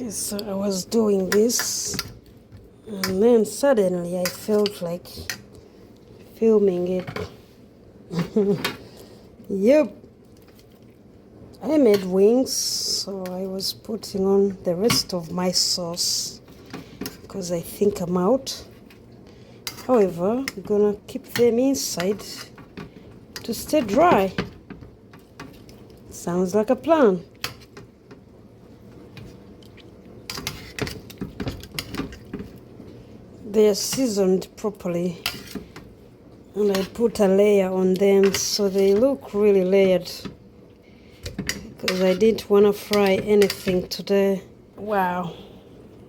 Okay, so I was doing this, and then suddenly I felt like filming it. Yep, I made wings, so I was putting on the rest of my sauce because I think I'm out. However, we're gonna keep them inside to stay dry. Sounds like a plan. They are seasoned properly, and I put a layer on them so they look really layered because I didn't want to fry anything today. Wow.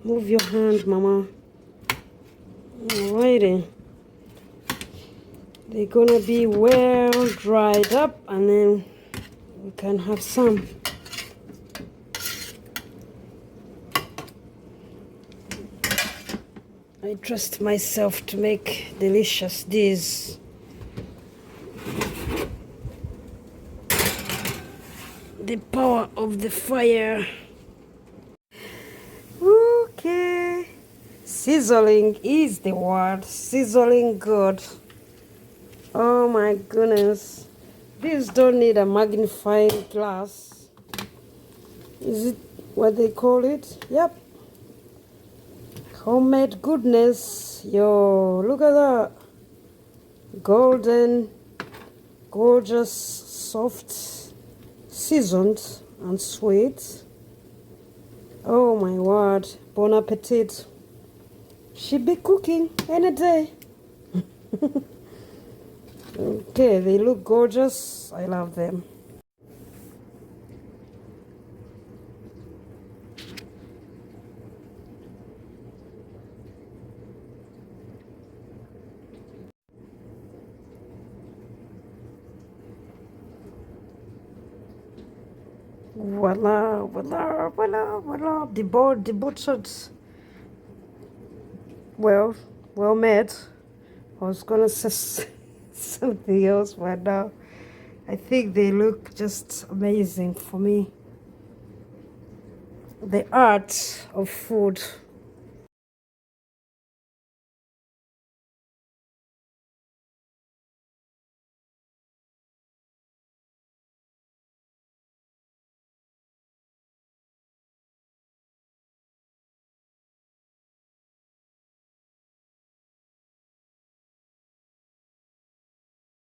Move your hand, Mama. Alrighty. They're gonna be well dried up, and then we can have some. I trust myself to make delicious dishes. The power of the fire. Okay. Sizzling is the word. Sizzling good. Oh my goodness. These don't need a magnifying glass. Is it what they call it? Yep. Homemade goodness. Yo, look at that. Golden, gorgeous, soft, seasoned and sweet. Oh my word. Bon appetit. She be cooking any day. Okay, they look gorgeous. I love them. Voila, voila, voila, voila. The butchered, well made. I was gonna say something else, but now I think they look just amazing for me. The art of food.